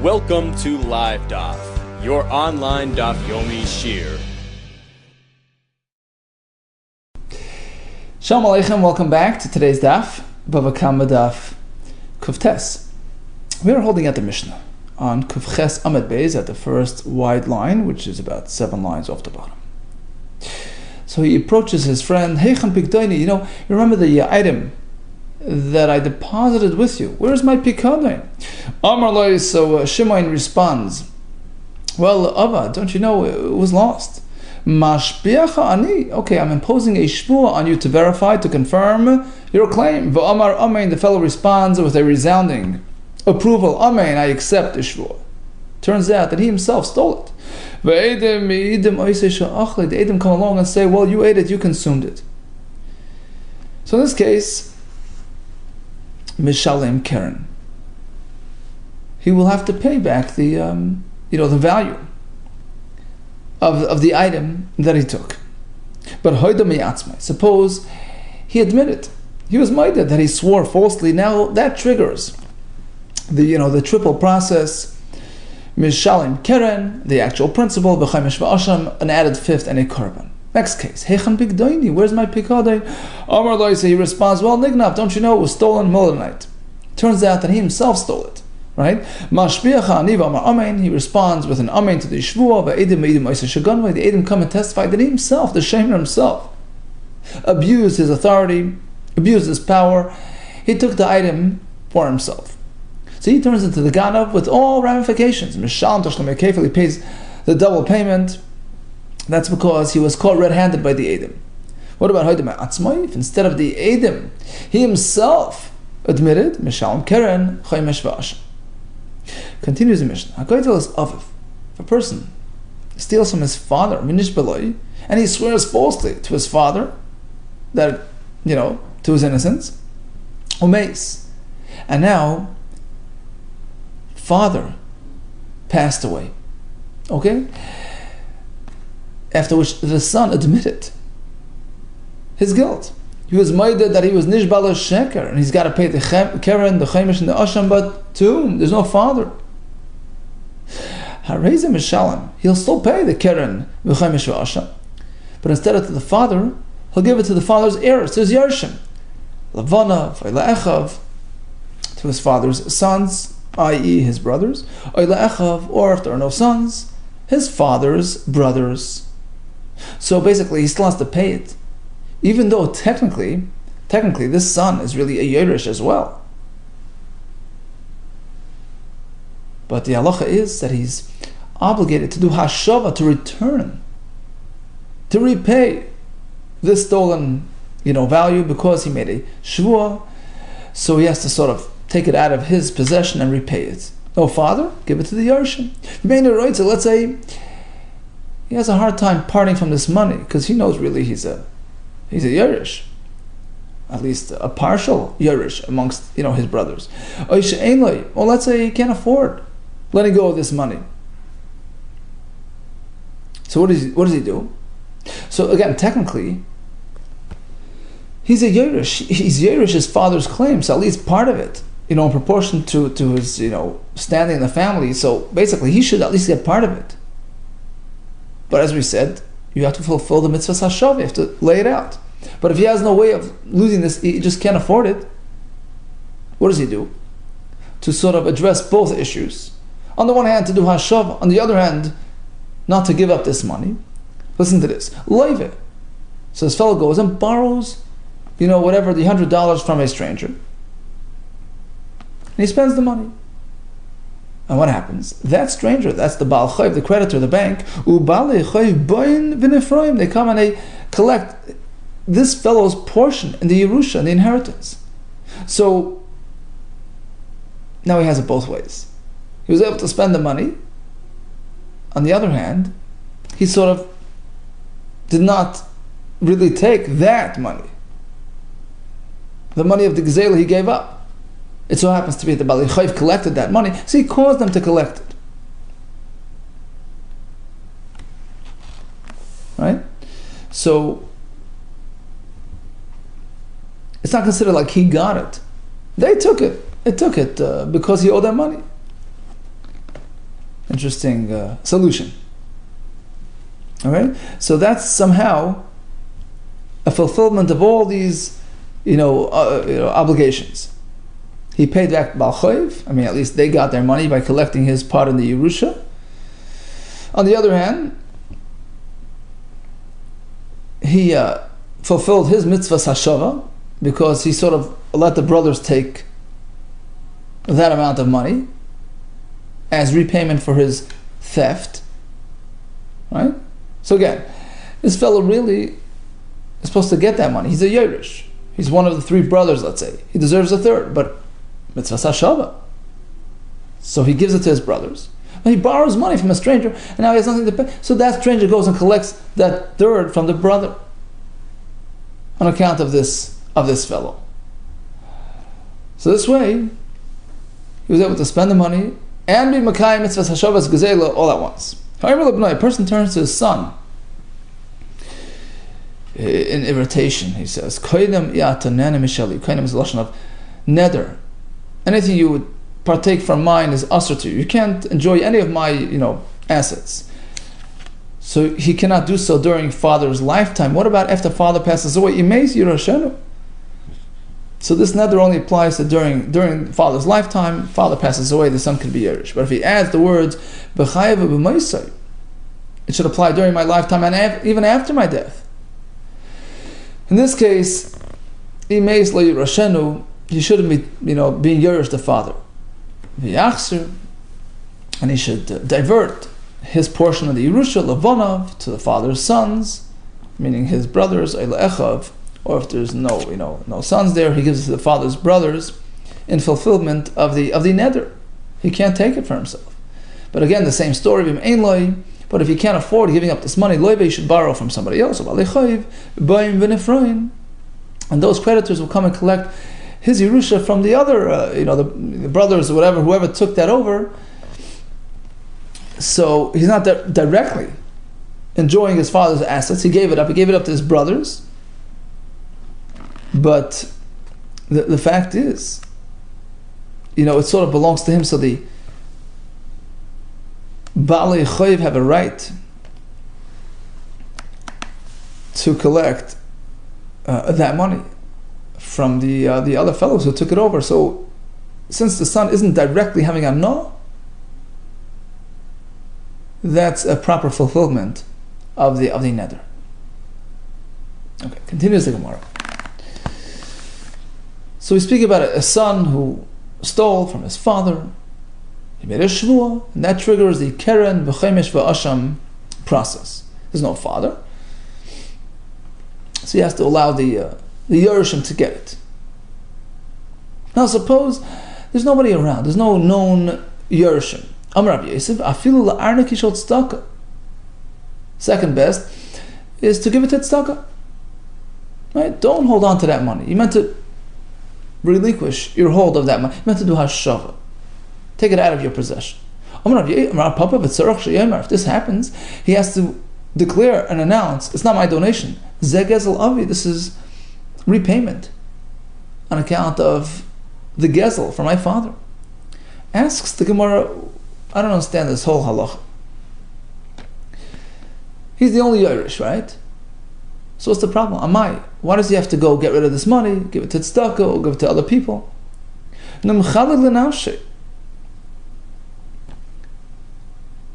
Welcome to Live Daf, your online Daf Yomi Shir. Shalom Aleichem, welcome back to today's Daf, Bava Kama Daf Kuftes. We are holding at the Mishnah on Kufches Amud Beis at the first wide line, which is about 7 lines off the bottom. So he approaches his friend, Heichan Pikdoini, you remember the item that I deposited with you. Where's my Pikdoin? Amar Loi, so Shimon responds, well, Ava, don't you know it was lost? Mashbiacha ani. Okay, I'm imposing a shvua on you to verify, to confirm your claim. V'amar amein, the fellow responds with a resounding approval. Amein, I accept the shvua. Turns out that he himself stole it. The Edom come along and say, well, you ate it, you consumed it. So in this case, Mishalem Keren, he will have to pay back the the value of the item that he took. But suppose he admitted, he was minded that he swore falsely. Now that triggers the triple process. Mishalim Keren, the actual principle, B'chaimish v'asham, an added fifth, and a korban. Next case, Heichan Pikdoini, where's my Pikdoin? Amar Loi, he responds, well, Nignav, don't you know it was stolen middle of the night? Turns out that he himself stole it, right? Mashbiacha ani v'amar amein, he responds with an amein to the shvua, the Edom come and testify that he himself, the shamer himself, abused his authority, abused his power. He took the item for himself. So he turns into the Ganav with all ramifications. Mishalem Tashlim Kefil, he pays the double payment. That's because he was caught red-handed by the Edom. What about Hoydem Atzmoy? Instead of the Edom, he himself admitted, Mishalem Keren, Chaimish V'asham. Continues the Mishnah. HaKoitel is Aviv. If a person steals from his father, Minish Beloi, and he swears falsely to his father, that, to his innocence, Umeis. And now, father passed away. Okay? After which the son admitted his guilt. He was made that he was nishbal sheker, and he's got to pay the keren, the chaimish, and the asham, but to whom? There's no father. Hareza mishalem, he'll still pay the keren, the chaimish, and asham, but instead of to the father, he'll give it to the father's heirs, to his yarshim, lavana, v'le'echav, to his father's sons, i.e. his brothers, or if there are no sons, his father's brothers. So basically he still has to pay it, even though technically this son is really a Yerush as well. But the halacha is that he's obligated to do hashava, to return, to repay this stolen value, because he made a shvua. So he has to sort of take it out of his possession and repay it. No father, give it to the Yarshim. Let's say he has a hard time parting from this money because he knows really he's a Yerush, at least a partial Yerush amongst his brothers. Or let's say he can't afford letting go of this money. So what does he do? So again, technically, he's a Yerush. He's Yerush his father's claim, so at least part of it, in proportion to his, standing in the family. So basically, he should at least get part of it. But as we said, you have to fulfill the mitzvah hashav. You have to lay it out. But if he has no way of losing this, he just can't afford it. What does he do? To sort of address both issues. On the one hand, to do hashav. On the other hand, not to give up this money. Listen to this. Loive. So this fellow goes and borrows, whatever, the $100 from a stranger. And he spends the money. And what happens? That stranger, that's the Baal Chayv, the creditor, the bank, they come and they collect this fellow's portion in the Yerusha, in the inheritance. So now he has it both ways. He was able to spend the money. On the other hand, he sort of did not really take that money. The money of the Gzela he gave up. It so happens to be that the Bali Chayv collected that money, so he caused them to collect it. Right? So it's not considered like he got it. They took it. They took it because he owed them money. interesting solution. All right, so that's somehow a fulfillment of all these, obligations. He paid back Baal Choiv. I mean, at least they got their money by collecting his part in the Yerusha. On the other hand, he fulfilled his mitzvah hashava because he sort of let the brothers take that amount of money as repayment for his theft. Right? So again, this fellow really is supposed to get that money. He's a Yerush. He's one of the three brothers, let's say. He deserves a third, but mitzvah hashava. So he gives it to his brothers. But he borrows money from a stranger, and now he has nothing to pay. So that stranger goes and collects that third from the brother on account of this fellow. So this way, he was able to spend the money and be Makayim mitzvah hashavas gezela all at once. However, a person turns to his son in irritation. He says, "Koidem yatanana mishali." Koidem is a lashon of neder. Anything you would partake from mine is usher to you. You can't enjoy any of my, assets. So he cannot do so during father's lifetime. What about after father passes away? Imeis Yerushenu. So this neder only applies to during father's lifetime. Father passes away, the son can be Yerush. But if he adds the words B'chayev b'maisai, it should apply during my lifetime and even after my death. In this case, Imeis lo Yerushenu, he shouldn't be, being Yerush the father. V'yachser, and he should divert his portion of the Yerusha, Levonav, to the father's sons, meaning his brothers, Eilechav, or if there's no sons there, he gives it to the father's brothers in fulfillment of the neder. He can't take it for himself. But again, the same story, but if he can't afford giving up this money, he should borrow from somebody else. And those creditors will come and collect his Yerusha from the other, the brothers or whoever took that over. So he's not directly enjoying his father's assets. He gave it up. He gave it up to his brothers. But the fact is, it sort of belongs to him. So the Baalei Choiv have a right to collect that money from the other fellows who took it over. So since the son isn't directly having a no, that's a proper fulfillment of the neder. Okay, continues the Gemara. So we speak about a son who stole from his father. He made a shvuah, and that triggers the keren v'chemesh v'asham process. There's no father, so he has to allow the Yerushim to get it. Now suppose there's nobody around, there's no known Yerushim. Amar Rabbi Yosef, afilu la'arnek yishol tzedakah. Second best is to give it to tzedakah. Right? Don't hold on to that money. You meant to relinquish your hold of that money. You meant to do hashava. Take it out of your possession. If this happens, he has to declare and announce, it's not my donation. Zegezel avi, this is repayment on account of the gezel for my father. Asks the Gemara, I don't understand this whole halacha. He's the only Irish, right? So what's the problem? Amai, why does he have to go get rid of this money, give it to tzedakah, or give it to other people?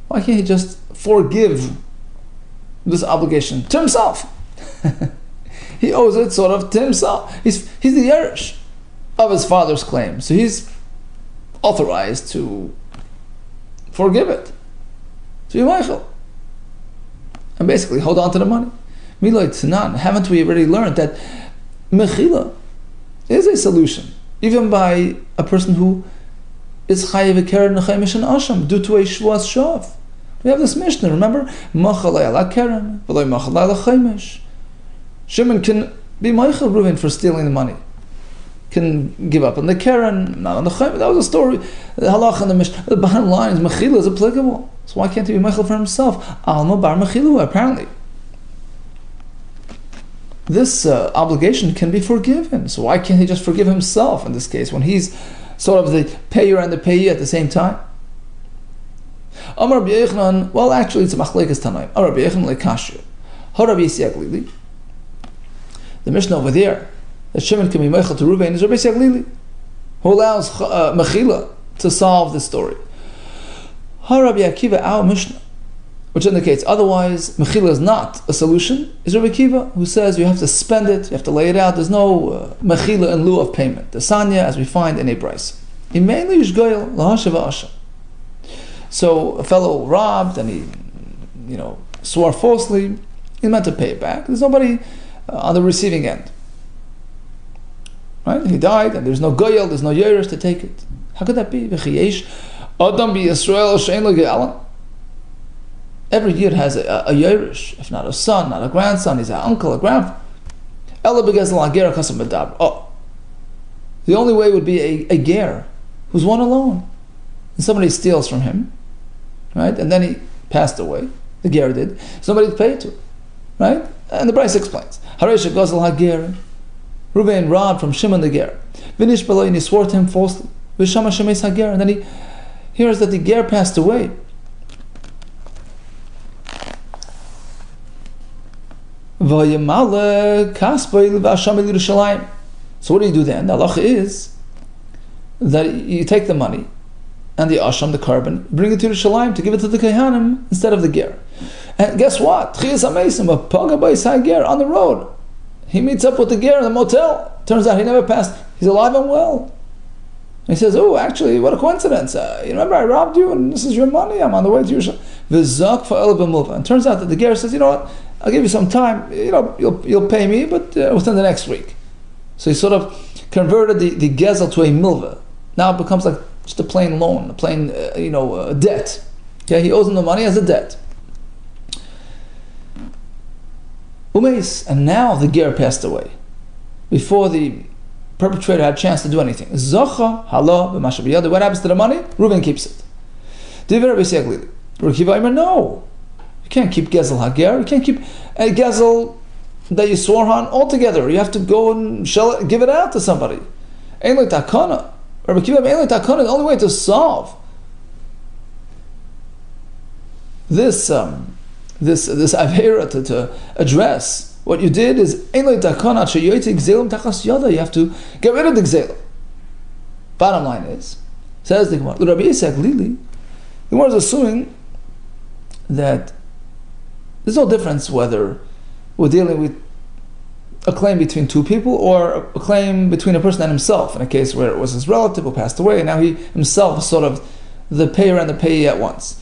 Why can't he just forgive this obligation to himself? He owes it sort of to himself. He's the Irish of his father's claim, so he's authorized to forgive it. So you Michael, and basically hold on to the money. Milay Tzanan, haven't we already learned that mechila is a solution, even by a person who is chayiv keren nechemish and asham due to a shvuas shav? We have this Mishnah, remember? Machalei ala keren, v'loy machalei ala chemish. Shimon can be Michael Reuven for stealing the money, can give up on the keren, not on the chemish. That was a story. The halach and the Mishnah. The bottom line is mechila is applicable. So why can't he be Michael for himself? Alma bar mechilu, apparently. This obligation can be forgiven. So why can't he just forgive himself in this case when he's sort of the payer and the payee at the same time? Amar Rabbi Yochanan, well, actually, it's a machlekes tanaim. Amar Rabbi Yochanan lekashir. Ha Rabbi Yisrael Glili. The Mishnah over there, that Shimon can be meichel to Reuven, is Rabbi Yisrael Glili, who allows mechila to solve the story. Ha Rabbi Akiva, our Mishnah, which indicates otherwise mechila is not a solution, is Rabbi Akiva, who says you have to spend it, you have to lay it out. There's no mechila in lieu of payment. The sanya, as we find in a brayso. Mainly yishgoyel lahashava asha. So a fellow robbed and he, swore falsely. He's meant to pay it back. There's nobody on the receiving end. Right? He died, and there's no goyel, there's no yerush to take it. How could that be? V'chiyesh adam b'Yisrael she'en lo ge'alam. Every yid has a yerush, if not a son, not a grandson. He's an uncle, a grandfather. Ela b'gezel ha'ger kasam b'dab. Oh, the only way would be a ger who's one alone, and somebody steals from him, right? And then he passed away. The ger did. Somebody paid it to, right? And the Bryce explains. Haresha gozel hager. Reuven robbed from Shimon the ger. Vinish below, and he swore to him falsely. Vishama shemes hager. And then he hears that the ger passed away. So what do you do then? The halacha is that you take the money and the asham, the carbon, bring it to Yerushalayim to give it to the Kehanim instead of the ger. And guess what? On the road, he meets up with the ger in the motel. Turns out he never passed. He's alive and well. And he says, "Oh, actually, what a coincidence! You remember I robbed you, and this is your money. I'm on the way to Yerushalayim." And turns out that the ger says, "You know what? I'll give you some time. You'll pay me, but within the next week." So he sort of converted the gezel to a milva. Now it becomes like just a plain loan, a plain debt. Okay, he owes him the money as a debt. Umeis, and now the ger passed away before the perpetrator had a chance to do anything. Zocha hala b'mashav yada. What happens to the money? Reuven keeps it. Divrei Rabbi Yisrael Glili. Rabbi Akiva Omer, no. You can't keep gezel hager. You can't keep a gezel that you swore on altogether. You have to go and give it out to somebody. Ein lo takana. Rabbi Akiva, ein lo takana. The only way to solve this avera, to address what you did, is ein lo takana sheyoytze gzelim tachas yada. You have to get rid of the gzelim. Bottom line is, says the Gemara, Rabbi Yisrael Glili, the Gemara is assuming that there's no difference whether we're dealing with a claim between two people or a claim between a person and himself, in a case where it was his relative who passed away and now he himself is sort of the payer and the payee at once.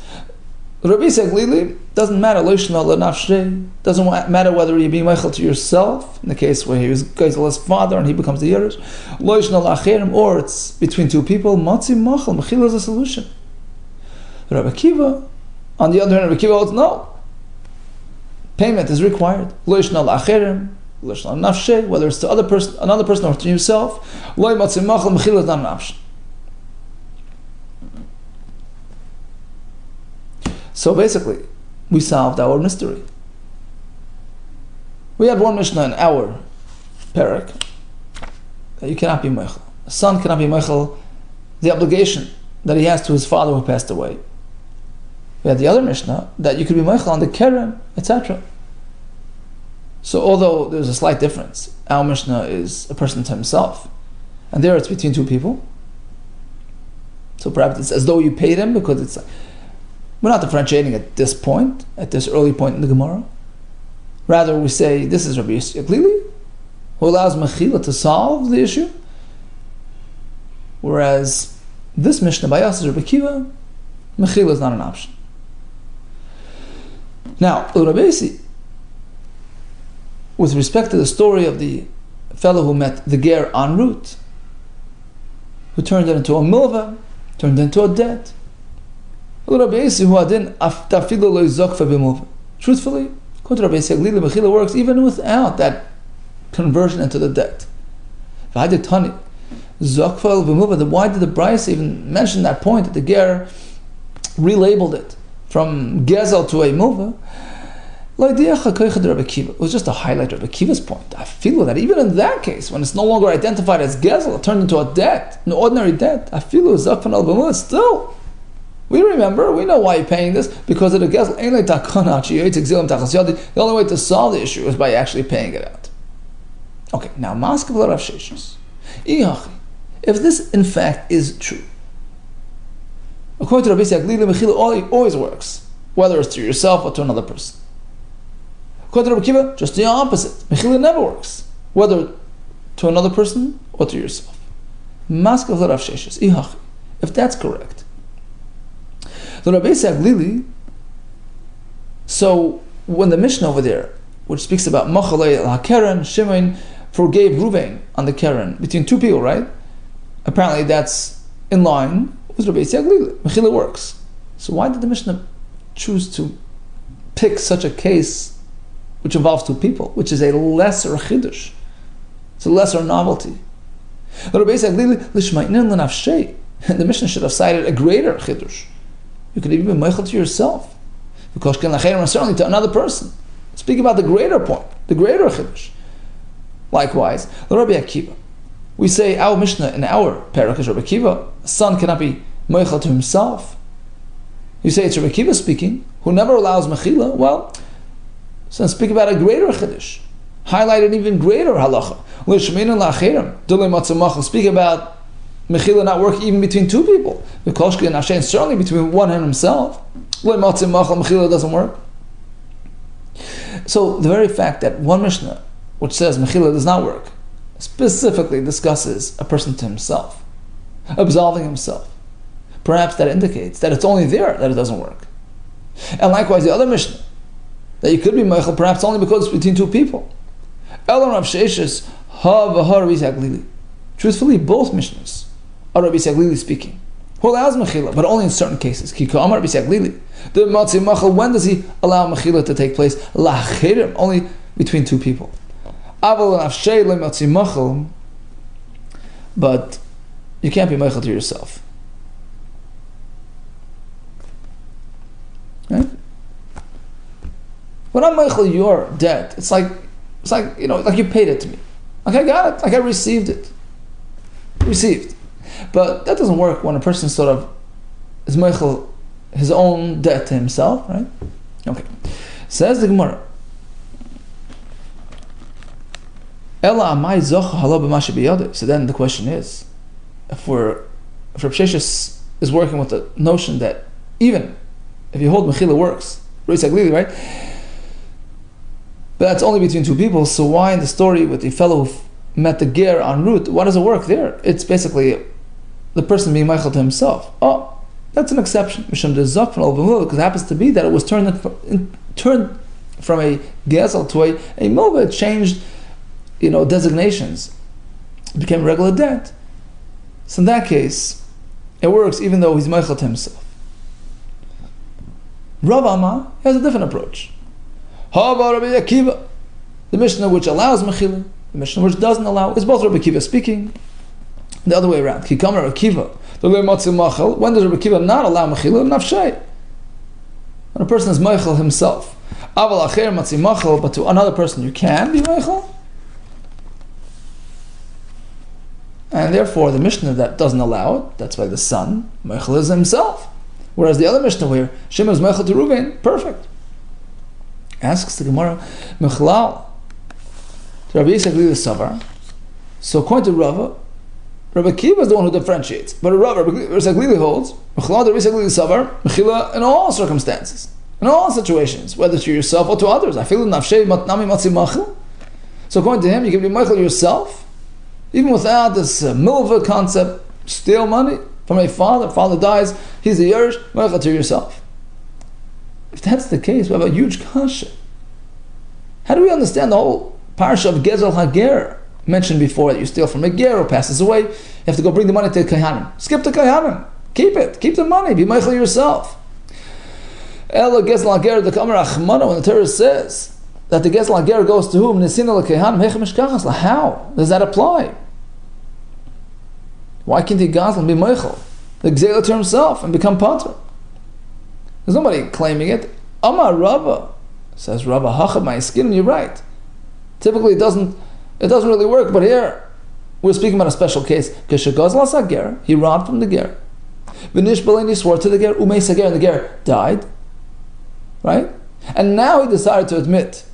Rabbi Yisrael Glili, doesn't matter, doesn't matter whether you be meichel to yourself, in the case where he was Geisel's father and he becomes the Yerush, or it's between two people, mechila is a solution. Rabbi Akiva, on the other hand, Rabbi Akiva holds no. Payment is required. Whether it's to another person or to yourself, mechila is not an option. So basically, we solved our mystery. We had one Mishnah in our parak that you cannot be meichel. A son cannot be meichel the obligation that he has to his father who passed away. We had the other Mishnah that you could be meichel on the keren, etc. So although there's a slight difference, our Mishnah is a person to himself, and there it's between two people. So perhaps it's as though you paid him, because it's we're not differentiating at this point, at this early point in the Gemara. Rather, we say this is Rabbi Yisrael Glili, who allows mechila to solve the issue, whereas this Mishnah by us is Rabbi Akiva, mechila is not an option. Now, Rabbi Yisrael, with respect to the story of the fellow who met the ger en route, who turned it into a milva, turned it into a debt. Truthfully, according to Rabbi Yisrael Glili, mechila works even without that conversion into the debt. Why did the Bryce even mention that point, that the ger relabeled it from gezel to a milva? It was just to highlight Rabbi Akiva's point. I feel that even in that case, when it's no longer identified as gezel, it turned into a debt, an ordinary debt. I feel still We remember, we know why you're paying this, because of the gezel. The only way to solve the issue is by actually paying it out. Okay, now Maskav Rav Sheshes. If this in fact is true, according to Rabbi Yaglili, Mechila always works, whether it's to yourself or to another person. According to Rabbi Kiva, just the opposite. Mechila never works, whether to another person or to yourself. Maskav Rav Sheshes. If that's correct, the Rabbi Yaglili. So when the Mishnah over there, which speaks about Machalei al-Keren, Shimon forgave Ruvain on the Keren between two people, right? Apparently that's in line with Rabbi Yaglili. Mechila works. So why did the Mishnah choose to pick such a case which involves two people, which is a lesser chiddush? It's a lesser novelty. The Rabbi Yaglili l'shma'inin l'nafshei. The Mishnah should have cited a greater chiddush. You could even be meichel to yourself, because certainly to another person. Speak about the greater point, the greater chiddush. Likewise, the Rabbi Akiva. We say our Mishnah in our parak is Rabbi Akiva. A son cannot be meichel to himself. You say it's Rabbi Akiva speaking, who never allows mechila. Well, so speak about a greater chiddush, highlight an even greater halacha. Speak about mechila not working even between two people. Certainly between one and himself. Mechila doesn't work. So the very fact that one Mishnah, which says mechila does not work, specifically discusses a person to himself, absolving himself. Perhaps that indicates that it's only there that it doesn't work. And likewise, the other Mishnah, that you could be meichel perhaps only because it's between two people. Truthfully, both Mishnahs are Rabbi Yaglili speaking, who allows mechila, but only in certain cases. When does he allow mechila to take place? Only between two people. But you can't be meichel to yourself. Right? When I'm meichel your debt, it's like like you paid it to me. Like I got it, like I received it. Received. But that doesn't work when a person sort of is meichel his own debt to himself, right? Okay. Says the Gemara. So then the question is, if Rav Sheshes is working with the notion that even if you hold mechila works, right? But that's only between two people, so why in the story with the fellow who met the ger en route, why does it work there? It's basically the person being meichel to himself. Oh, that's an exception. Because it happens to be that it was turned from a gezel to a milva. It changed, designations. It became regular debt. So in that case, it works even though he's meichel to himself. Rav Amma has a different approach. Hava Rabbi Akiva, the Mishnah which allows mechila, the Mishnah which doesn't allow, is both Rabbi Akiva speaking. The other way around. Kikamer Rabbi Akiva. When does Rabbi Akiva not allow mechila? Nafshay. When a person is meichel himself. Aval acher matzi machel, but to another person you can be meichel. And therefore the Mishnah that doesn't allow it, that's why the son, meichel is himself. Whereas the other Mishnah where Shimon is meichel to Ruvain, perfect. Asks the Gemara, Mechlal, to Rabbi Yaglili Savar. So according to Rava, Rabbi Akiva is the one who differentiates. But Rabbi Yaglili holds, Mechlal to Rabbi Yaglili Savar, Mechila in all circumstances, in all situations, whether to yourself or to others. I feel nafshei matnami matzi machil. So according to him, you can be meichel yourself, even without this milva concept, steal money from a father dies, he's the Yerush, meichel to yourself. If that's the case, we have a huge kasha. How do we understand the whole parsha of Gezel Hager mentioned before, that you steal from a ger who passes away, you have to go bring the money to Kahanim. Skip the Kahanim. Keep it. Keep the money. Be meichel yourself. Ela Gezel Hager, the Kamar Achmana, when the Torah says that the Gezel Hager goes to whom? Nesina l'Kahanim, Hechem Eshkachas. How does that apply? Why can't the Gezel be meichel the Gzela to himself and become pater? There's nobody claiming it. Amar Rava, says Rava, Hachab my skin, you're right. Typically it doesn't really work, but here we're speaking about a special case. He robbed from the ger. V'nishbalin, he swore to the ger, umeis hager, and the ger died. Right? And now he decided to admit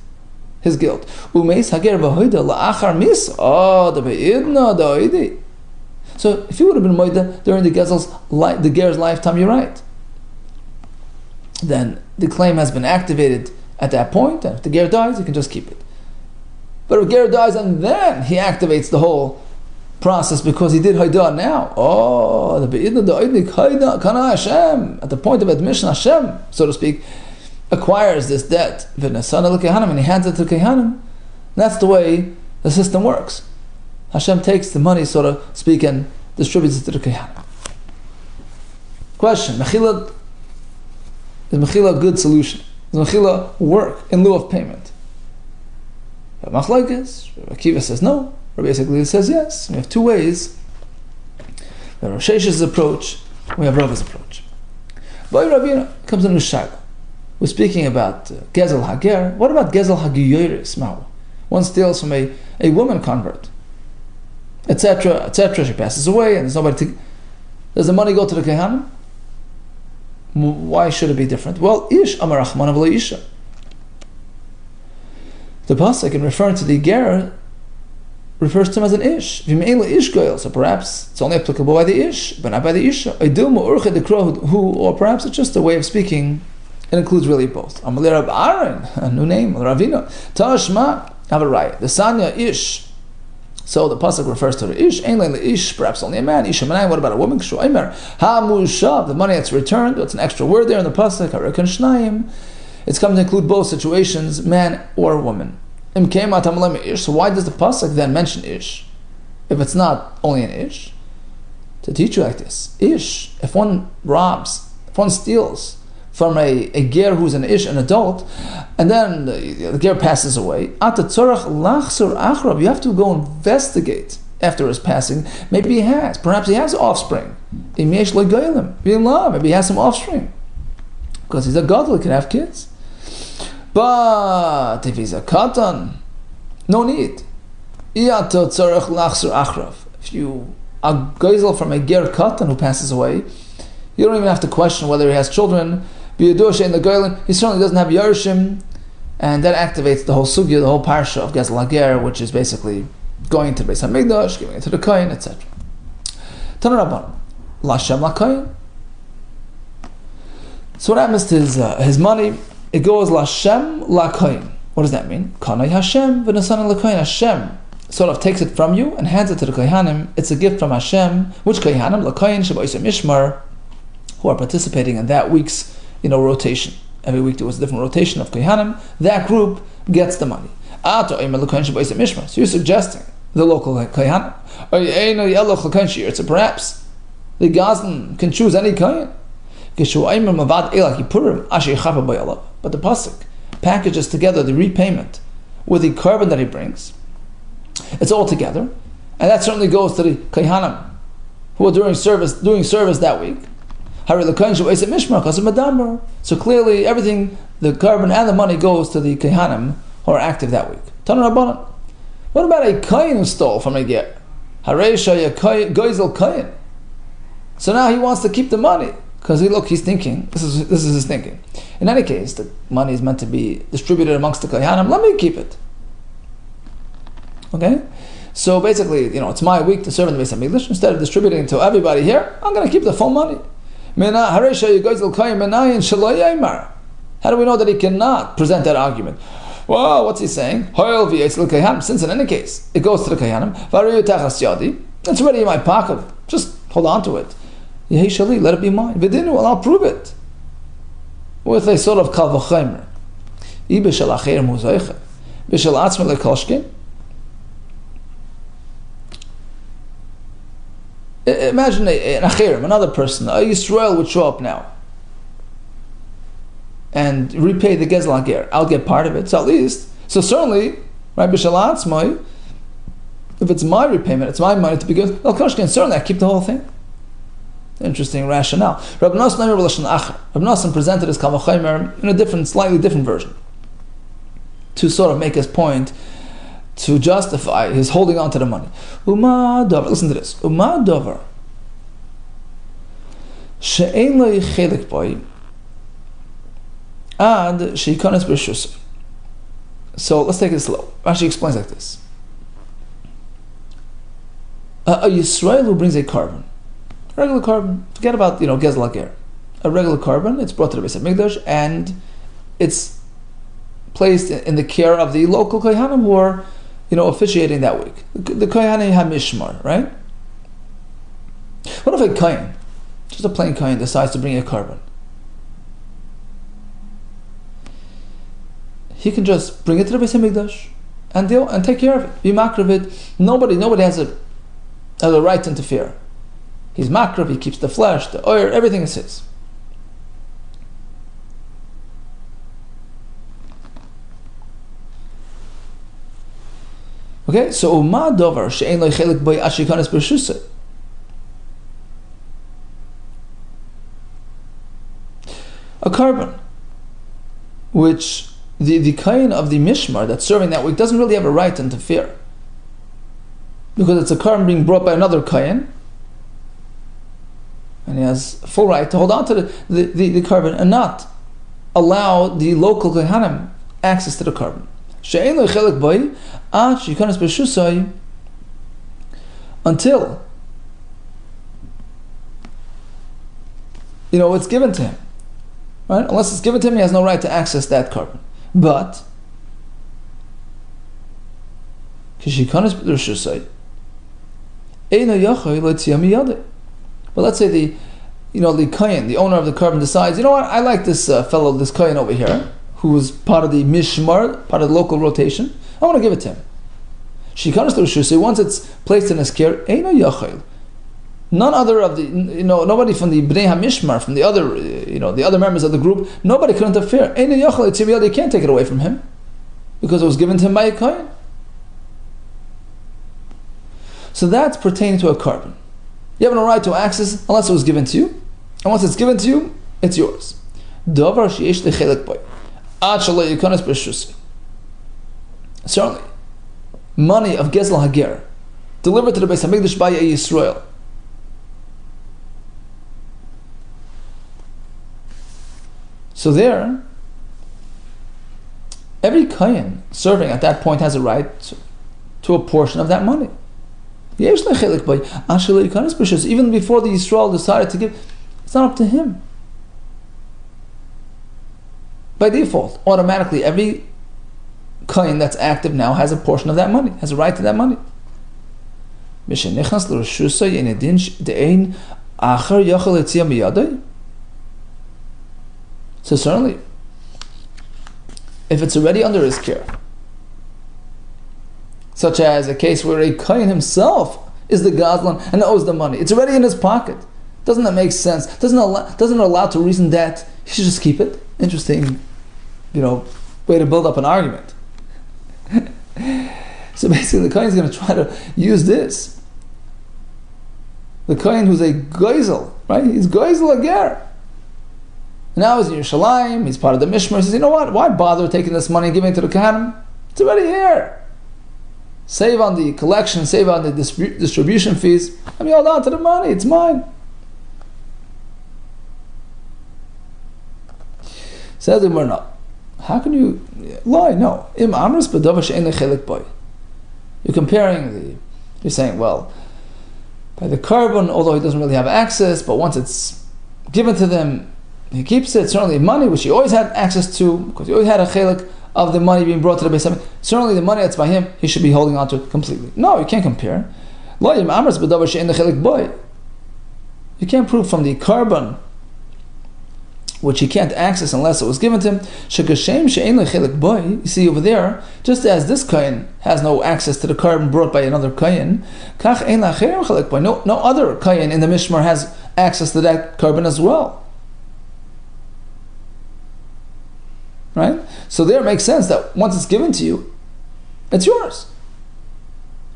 his guilt. Umeis hager v'hoida la'achar mis. Oh, the be'idna, the oidi. So if he would have been moida during the ger's lifetime, you're right. Then the claim has been activated at that point, and if the ger dies, you can just keep it. But if ger dies and then he activates the whole process because he did Haidah now. Oh, the Be'idna, the Oidnik, Haidah, Kana Hashem, at the point of admission, Hashem, so to speak, acquires this debt, and he hands it to Kehanim. That's the way the system works. Hashem takes the money, so to speak, and distributes it to the Kehanim. Question, Mechila, is Mechila a good solution? Does Mechila work in lieu of payment? Machlokes, Akiva says no, Rabbi Yisrael says yes. We have two ways. We have Rosh Hash's approach, we have Rava's approach. By Ravina comes in Shaila. We're speaking about Gezel Hager. What about Gezel Hagiyoris? One steals from a woman convert, etc., etc. She passes away, and there's nobody to. Does the money go to the Kehanim? Why should it be different? Well, Ish Amar Rachman Avlo Isha. The pasuk, in referring to the ger, refers to him as an ish. So perhaps it's only applicable by the ish, but not by the isha. Or perhaps it's just a way of speaking. It includes really both. Amalei Rab Aaron, a new name, Ravina. Tashma, have a right. The sanya ish. So the pasuk refers to the ish. Ish, perhaps only a man. Isha manai. What about a woman? The money that's returned. It's an extra word there in the pasuk. It's coming to include both situations, man or woman. So why does the pasuk then mention ish, if it's not only an ish? To teach you like this: ish. If one robs, if one steals from a ger who's an ish, an adult, and then the ger passes away, you have to go investigate after his passing. Maybe perhaps he has offspring. Maybe he has some offspring because he's a gadol, he can have kids. But if he's a katan, no need. If you are gezel from a ger katan who passes away, you don't even have to question whether he has children. He certainly doesn't have yarshim, and that activates the whole sugya, the whole parsha of gezel hager, which is basically going to the Beis Hamikdash, giving it to the kohen, etc. Tana Rabban, Lashem LaKohen. So what happens to his money? It goes Lashem LaKohen. What does that mean? Kanai Hashem v'nasan LaKohen. Hashem sort of takes it from you and hands it to the Kohanim. It's a gift from Hashem. Which Kohanim? LaKohen Shabbosim Mishmar, who are participating in that week's rotation. Every week there was a different rotation of Kohanim. That group gets the money. So you're suggesting the local Kohanim. So perhaps the Gazan can choose any Kohen. But the pasuk packages together the repayment with the carbon that he brings. It's all together, and that certainly goes to the Kohanim who are doing service that week. So clearly, everything, the carbon and the money, goes to the Kohanim who are active that week. What about a Kohen who stole from a ger? So now he wants to keep the money. Because he's thinking, this is his thinking. In any case, the money is meant to be distributed amongst the Kohanim. Let me keep it. Okay? So basically, it's my week to serve in the Beis Hamikdash. Instead of distributing it to everybody here, I'm going to keep the full money. How do we know that he cannot present that argument? Well, what's he saying? Since in any case, it goes to the Kohanim. It's already in my pocket. Just hold on to it. Yehi shali, let it be mine. V'dinu, and I'll prove it with a sort of kal v'chaymer. I b'shel acher muzoicha, b'shel atzme lekolshkin. Imagine an acherim, another person, a Yisrael would show up now and repay the gezel hager. I'll get part of it. So certainly, right? B'shel atzme, if it's my repayment, it's my money to begin with. Lekolshkin, certainly I keep the whole thing. Interesting rationale. Rabbi Nosson presented his Kal V'Chomer in a slightly different version, to sort of make his point, to justify his holding on to the money. Uma dover. Listen to this. Uma dover. she'ein lo chelik boy ad she'yikanes b'reshusay. So let's take it slow. Rashi explains like this. A Yisrael who brings a carbon, regular carbon, forget about Gezel Hager, a regular carbon, it's brought to the Beis HaMikdash and it's placed in the care of the local Kohanim who are officiating that week. The Kohanim HaMishmar, right? What if a Kohen, just a plain Kohen, decides to bring a carbon? He can just bring it to the Beis HaMikdash and take care of it, be makar of it. Nobody has a right to interfere. He's makrav, he keeps the flesh, the oil, everything is his. Okay, so uma dover she'ein lo chelik boy ashikanes b'reshusay. A carbon, which the kohen of the mishmar that's serving that week doesn't really have a right to interfere, because it's a carbon being brought by another kohen, and he has full right to hold on to the carbon and not allow the local kohanim access to the carbon. She'ein lo chelik boy ad she'yikanes b'reshusay, until it's given to him, right? Unless it's given to him, he has no right to access that carbon. But k'sheyikanes b'reshusay, but let's say the kohen, the owner of the carbon, decides, I like this fellow, this kohen over here, who was part of the mishmar, part of the local rotation. I want to give it to him. Once it's placed in his care, none other of the nobody from the bnei hamishmar, from the other the other members of the group, nobody could interfere. You can't take it away from him because it was given to him by a kohen. So that's pertaining to a carbon. You have no right to access unless it was given to you. And once it's given to you, it's yours. Certainly, money of Gezel Hager, delivered to the Beis HaMikdash by a Yisrael. So there, every kohen serving at that point has a right to a portion of that money. Even before the Yisrael decided to give, it's not up to him. By default, automatically, every kohen that's active now has a portion of that money, has a right to that money. So certainly, if it's already under his care, such as a case where a kohen himself is the gazlan and owes the money, it's already in his pocket. Doesn't that make sense? Doesn't allow to reason that he should just keep it? Interesting, way to build up an argument. So basically, the kohen is going to try to use this. The kohen who's a geisel, right? He's geisel ager. Now he's in Yerushalayim, he's part of the Mishmar. He says, what? Why bother taking this money and giving it to the Kohanim? It's already here. Save on the collection, save on the distribution fees. Let me hold on to the money, it's mine. Says the Gemara, no. How can you lie? No. You're comparing you're saying, well, by the carbon, although he doesn't really have access, but once it's given to them, he keeps it. Certainly money, which he always had access to, because he always had a chelik of the money being brought to the Beis HaMikdash. Certainly the money that's by him, he should be holding on to it completely. No, you can't compare. You can't prove from the carbon, which he can't access unless it was given to him. You see over there, just as this kohen has no access to the carbon brought by another kohen, no other kohen in the Mishmar has access to that carbon as well. Right? So there it makes sense that once it's given to you, it's yours.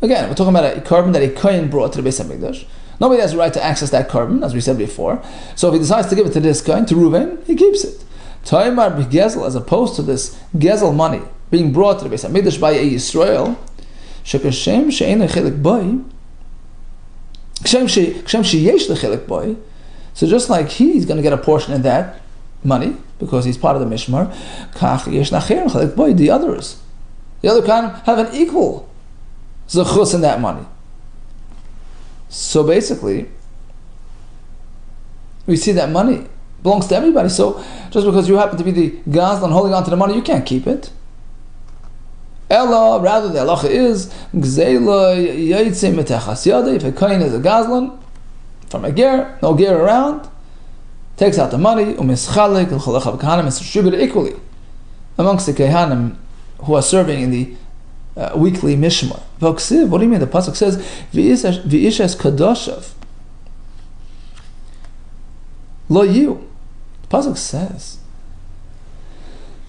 Again, we're talking about a carbon that a kohen brought to the Beis HaMikdash. Nobody has a right to access that carbon, as we said before. So if he decides to give it to this kohen, to Reuven, he keeps it. Taimar b'gezel, as opposed to this gezel money being brought to the Beis HaMikdash by a Yisrael, shekashem she'ein lechelik boy, kshem sheyesh lechelik boy, So just like he's going to get a portion of that money because he's part of the mishmar, the others, the other Kohanim have an equal zechus in that money. So basically, we see that money belongs to everybody. So just because you happen to be the gazlan holding on to the money, you can't keep it. Ella, rather the halacha is gzeila yaitze metechas yada. If a kohen is a gazlan from a ger, no ger around, takes out the money, umischalik l'chalachav kahanim is distributed equally amongst the kahanim who are serving in the weekly mishmar. V'oksiv, what do you mean? The pasuk says v'ishes kadoshav lo you. The pasuk says.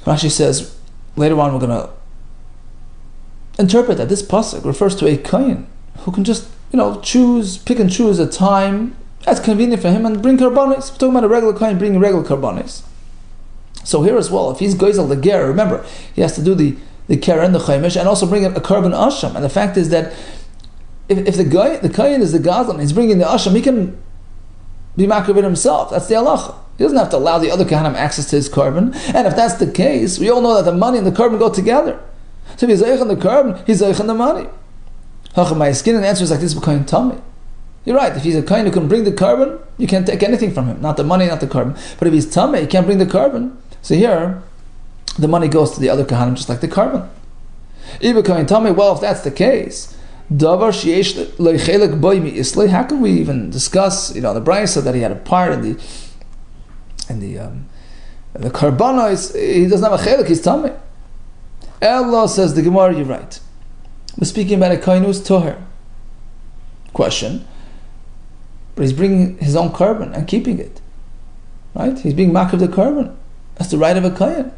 Rashi says later on we're going to interpret that this pasuk refers to a kohen who can just pick and choose a time that's convenient for him and bring karbanis. We're talking about a regular kohen bringing regular karbanis. So here as well, if he's goizel the ger, remember he has to do the ker and the chaimish and also bring a karban asham. And the fact is that if the kohen is the gazlan, he's bringing the asham, he can be makrivit himself. That's the halacha. He doesn't have to allow the other kahanim access to his karban. And if that's the case, we all know that the money and the karban go together. So if he's zeich on the karban, he's zeich on the money. My skin and answer is like this: kohen tummy. You're right. If he's a kohen who can bring the karban, you can't take anything from him. Not the money, not the karban. But if he's tummy, he can't bring the karban. So here, the money goes to the other kahanim just like the karban. Iba kohen tummy. Well, if that's the case, davar sheyesh leichelek boy mi islay. How can we even discuss? The brayso that he had a part in the karbanos. He doesn't have a chelik. He's tummy. Allah says the Gemara. You're right. We're speaking about a kohen who's toher. Question. But he's bringing his own karban and keeping it. Right? He's being makriv the karban. That's the right of a kohen.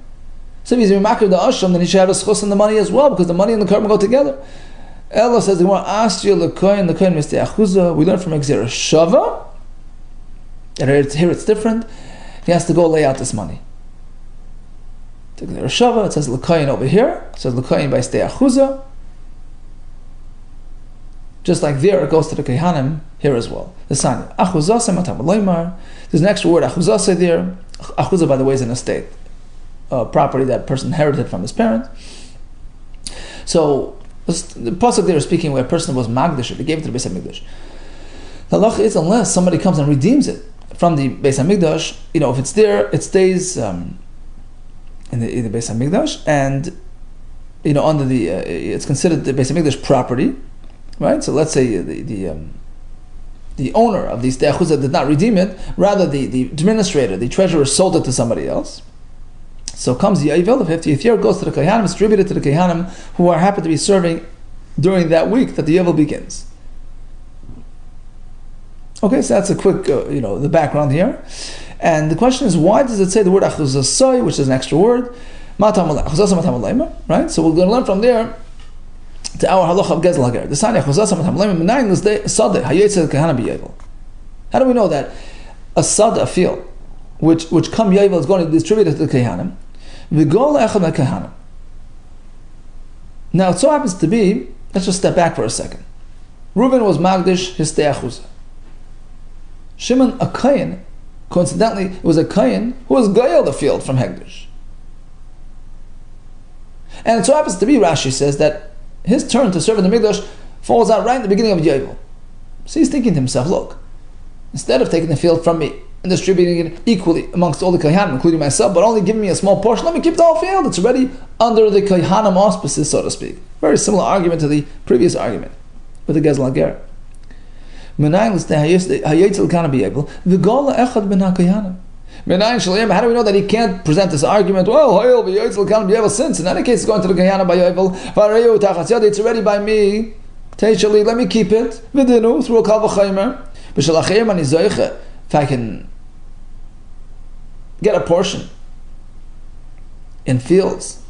So if he's being makriv the asham, then he should have a schus on the money as well, because the money and the karban go together. Allah says, the Gemara asked you the kohen mistei achuza. We learn from Exera Shava. And here it's different. He has to go lay out this money. Exera Shava, it says l'kohen over here. It says l'kohen by stei achuza. Just like there, it goes to the Kehanim here as well. The sign, Achuzasa matam loymar. There's an extra word, Achuzasa there. Achuzah, by the way, is an estate, property that person inherited from his parent. So, the pasuk there is speaking where a person was magdish, they gave it to the Beis HaMikdash. The halach is, unless somebody comes and redeems it from the Beis HaMikdash, if it's there, it stays in the Beis HaMikdash, and under it's considered the Beis HaMikdash property. Right, so let's say the owner of these te'achuzah did not redeem it. Rather, the administrator, the treasurer, sold it to somebody else. So comes the Yovel, the 50th year, goes to the Kehanim, distributed to the Kehanim who are happy to be serving during that week that the Yovel begins. Okay, so that's a quick, the background here. And the question is, why does it say the word achuzasai, which is an extra word? Right? So we're going to learn from there to our halacha of Gezel Hager. The sign Achuzasa Matam Leim Menayin is the Sada Hayetzel Kahana B'Yovel. How do we know that a Sada, a field, which come Yovel is going to distribute it to the Kehanim? V'gol Echad HaKehanim. Now it so happens to be, let's just step back for a second. Reuben was Magdish his Te'achuzah. Shimon, a Kayin, coincidentally, it was a Kayin who was Goyel the field from Hegdish. And it so happens to be, Rashi says, that his turn to serve in the Mikdash falls out right in the beginning of Yovel. So he's thinking to himself, look, instead of taking the field from me and distributing it equally amongst all the Kohanim, including myself, but only giving me a small portion, let me keep the whole field. It's already under the Kohanim auspices, so to speak. Very similar argument to the previous argument with the Gezel Hager. How do we know that he can't present this argument? Well, since in any case it's going to the Gayana by Yovel. It's already by me. Let me keep it. Through a Kal V'Chaymer. If I can get a portion in fields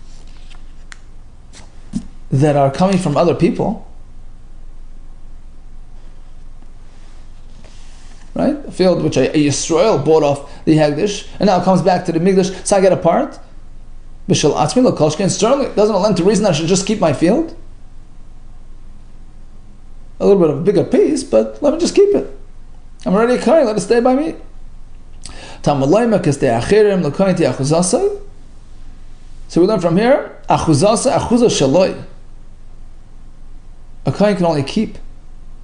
that are coming from other people, right? A field which a Yisrael bought off the Hegdish, and now it comes back to the Migdash, so I get a part. B'shel atzmi lo kolshkein, certainly doesn't lend to reason I should just keep my field. A little bit of a bigger piece, but let me just keep it. I'm already a kohen, let it stay by me. So we learn from here, achuzasa shaloi. A kohen can only keep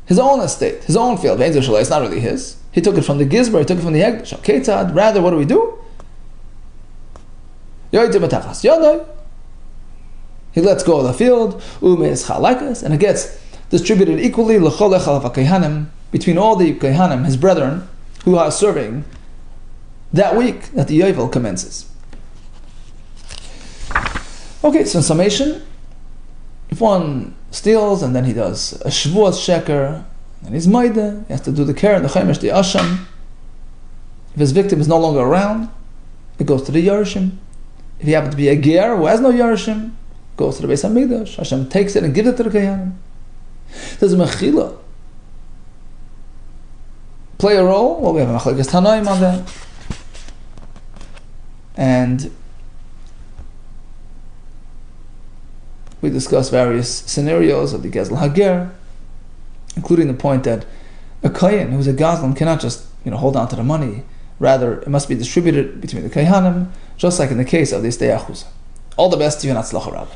his own estate, his own field. It's not really his. He took it from the gizbar, he took it from the hegdish. Rather, what do? He lets go of the field, and it gets distributed equally between all the kohanim, his brethren, who are serving that week that the yovel commences. Okay, so in summation, if one steals and then he does a shvuas sheker, and he's maida, he has to do the keren, the chaimesh, the asham. If his victim is no longer around, it goes to the Yerushim. If he happens to be a ger who has no Yerushim, goes to the Beis Hamikdash. Hashem takes it and gives it to the kohanim. Does mechila play a role? Well, we have a machlokes tanoim on that, and we discuss various scenarios of the Gezel Hager, including the point that a kohen who's a gazlan cannot just hold on to the money. Rather, it must be distributed between the kohanim, just like in the case of the Istei Achuzah. All the best to you and Hatzlacha Rabbah.